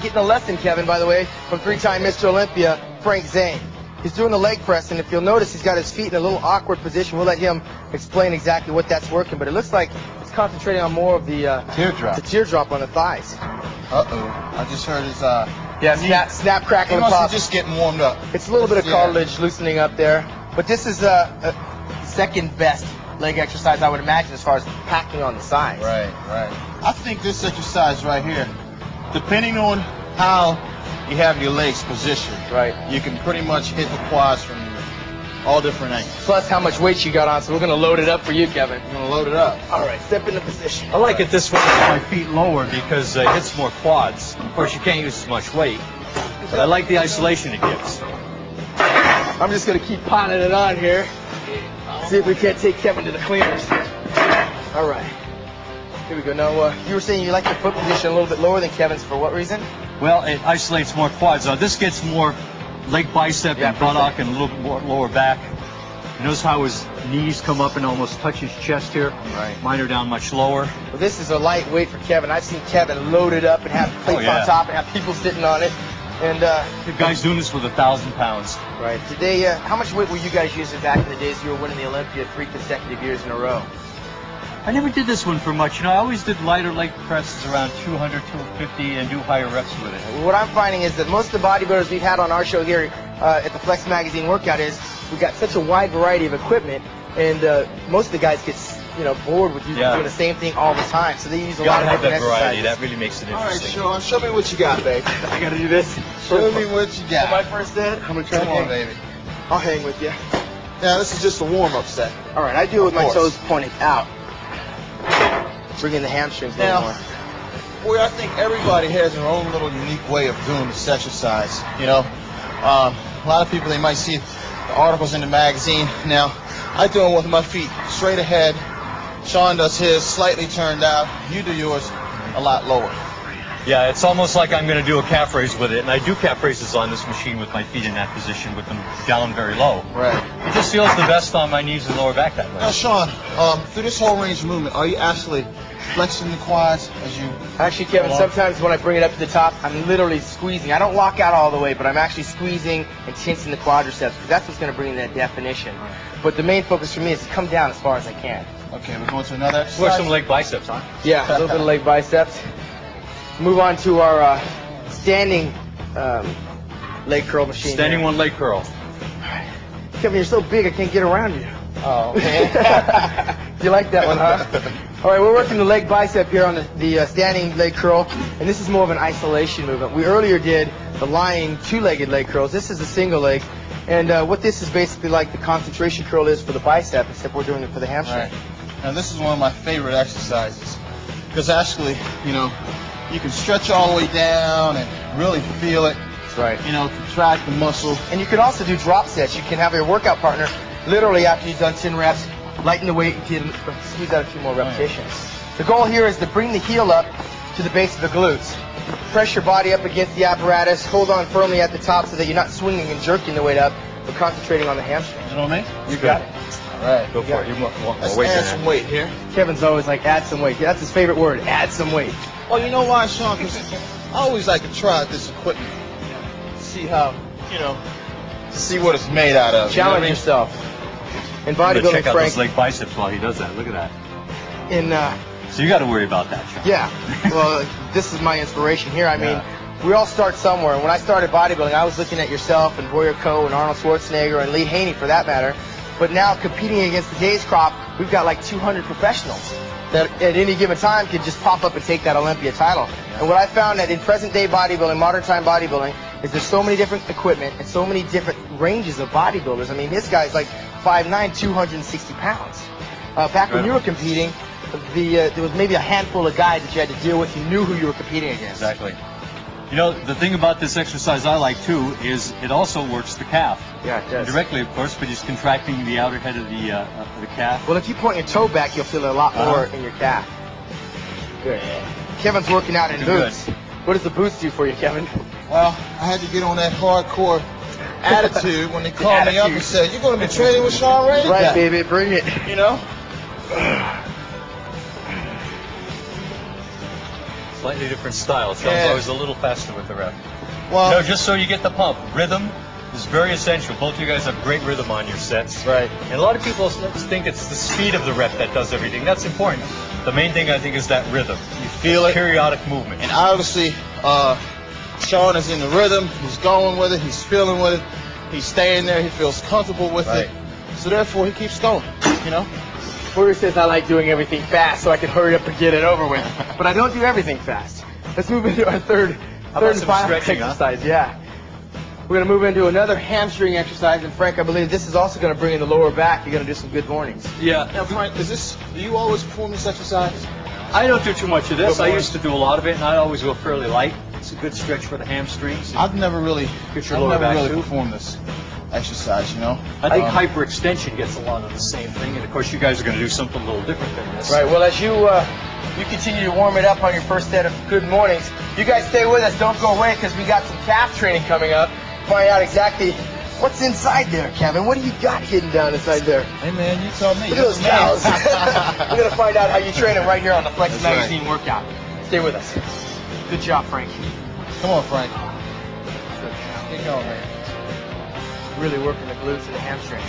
getting a lesson, Kevin, by the way, from three-time Mr. Olympia, Frank Zane. He's doing the leg press, and if you'll notice, he's got his feet in a little awkward position. We'll let him explain exactly what that's working, but it looks like it's concentrating on more of the teardrop on the thighs. Uh-oh. I just heard his, snap, crackle, and pop. Just getting warmed up. It's a little bit of cartilage loosening up there, but this is a second best leg exercise, I would imagine, as far as packing on the sides. Right, right. I think this exercise right here, depending on how you have your legs positioned, right, you can pretty much hit the quads from all different angles. Plus how much weight you got on, so we're going to load it up for you, Kevin. We're going to load it up. All right, step into position. I like it this way with my feet lower because it hits more quads. Of course, you can't use as much weight, but I like the isolation it gives. I'm just going to keep piling it on here. See if we can't take Kevin to the cleaners. All right. Here we go. Now, you were saying you like your foot position a little bit lower than Kevin's. For what reason? Well, it isolates more quads. Now, this gets more leg bicep and buttock and a little bit more lower back. You notice how his knees come up and almost touch his chest here? Right. Mine are down much lower. Well, this is a lightweight for Kevin. I've seen Kevin load it up and have plates on top and have people sitting on it. And the guy's doing this with 1,000 pounds. Right. Today, how much weight were you guys using back in the days you were winning the Olympia 3 consecutive years in a row? I never did this one for much. You know, I always did lighter leg presses around 200, 250, and do higher reps with it. What I'm finding is that most of the bodybuilders we've had on our show here at the Flex Magazine workout is we've got such a wide variety of equipment, and most of the guys get bored with you doing the same thing all the time, so they use a lot of different exercises. That really makes it interesting. All right, Shawn, show me what you got, babe. I got to do this. Show me what you got. For my first set, I'm going to try to hang. Baby. I'll hang with you. Now, this is just a warm-up set. All right, I do it with my toes pointed out. Bring in the hamstrings a little more. Boy, I think everybody has their own little unique way of doing this exercise. You know, a lot of people, they might see the articles in the magazine. Now, I do it with my feet straight ahead. Shawn does his slightly turned out. You do yours a lot lower. Yeah, it's almost like I'm going to do a calf raise with it, and I do calf raises on this machine with my feet in that position, with them down very low. Right. It just feels the best on my knees and lower back that way. Now, Shawn, through this whole range of movement, are you actually flexing the quads as you... Actually, Kevin, sometimes when I bring it up to the top, I'm literally squeezing. I don't lock out all the way, but I'm actually squeezing and tensing the quadriceps, because that's what's going to bring that definition. But the main focus for me is to come down as far as I can. Okay, we're going to another exercise. Work some leg biceps, huh? Yeah, a little bit of leg biceps. Move on to our standing leg curl machine. Standing one leg curl. Kevin, you're so big I can't get around you. Oh, okay. You like that one, huh? All right, we're working the leg bicep here on the standing leg curl, and this is more of an isolation movement. We earlier did the lying two-legged leg curls. This is a single leg, and what this is basically like the concentration curl is for the bicep, except we're doing it for the hamstring. Right. Now, this is one of my favorite exercises, because actually, you know, you can stretch all the way down and really feel it. That's right. You know, contract the muscle. And you can also do drop sets. You can have your workout partner literally after you've done 10 reps, lighten the weight and squeeze out a few more repetitions. The goal here is to bring the heel up to the base of the glutes. Press your body up against the apparatus. Hold on firmly at the top so that you're not swinging and jerking the weight up, but concentrating on the hamstring. You know what I mean? You got it. All right. Go for it. You want more Let's weight add than some weight here. Kevin's always like, add some weight. That's his favorite word, add some weight. Well, you know why, Shawn? Because I always like to try this equipment. See how, you know, to see what it's made out of. Challenge yourself. In bodybuilding, check out Frank. those leg biceps while he does that. Look at that. So you got to worry about that, Shawn. Yeah. Well, this is my inspiration here. I mean, we all start somewhere. When I started bodybuilding, I was looking at yourself and Boyer Coe and Arnold Schwarzenegger and Lee Haney, for that matter. But now, competing against today's crop, we've got like 200 professionals that at any given time could just pop up and take that Olympia title. And what I found that in present-day bodybuilding, modern-time bodybuilding, is there's so many different equipment and so many different ranges of bodybuilders. I mean, this guy's like 5'9", 260 pounds. Back when you were competing, there was maybe a handful of guys that you had to deal with. You knew who you were competing against. Exactly. You know, the thing about this exercise I like, too, is it also works the calf. Yeah, it does. Directly, of course, but he's contracting the outer head of the calf. Well, if you point your toe back, you'll feel a lot more in your calf. Good. Kevin's working out in boots. Good. What does the boots do for you, Kevin? Well, I had to get on that hardcore attitude when they called me up and said, "You're going to be training with Shawn Ray?" Right, baby, bring it. You know? Slightly different style. Shawn's Yeah. always a little faster with the rep. Well, You know, just so you get the pump. Rhythm is very essential. Both of you guys have great rhythm on your sets. right. And a lot of people think it's the speed of the rep that does everything. That's important. The main thing, I think, is that rhythm. You feel it. Periodic movement. And obviously, Shawn is in the rhythm. He's going with it. He's feeling with it. He's staying there. He feels comfortable with Right. it. So therefore, he keeps going. You know. Warrior says I like doing everything fast so I can hurry up and get it over with. But I don't do everything fast. Let's move into our third about and some final stretching, huh? exercise. Yeah. We're going to move into another hamstring exercise. And Frank, I believe this is also going to bring in the lower back. You're going to do some good mornings. Yeah. Now, Frank, do you always perform this exercise? I don't do too much of this. Good I morning. used to do a lot of it, and I always go fairly light. It's a good stretch for the hamstrings. I've never really too. performed this exercise. You know. I think hyperextension gets a lot of the same thing, and of course you guys are going to do something a little different than this. Right. Well, as you continue to warm it up on your first set of good mornings, you guys stay with us. Don't go away because we got some calf training coming up. Find out exactly what's inside there, Kevin. What do you got hidden down inside there? Hey man, you tell me. Look at those cows. We're going to find out how you train it right here on the Flex That's Magazine workout. Stay with us. Good job, Frank. Come on, Frank. Get going, man. Really working the glutes and the hamstrings.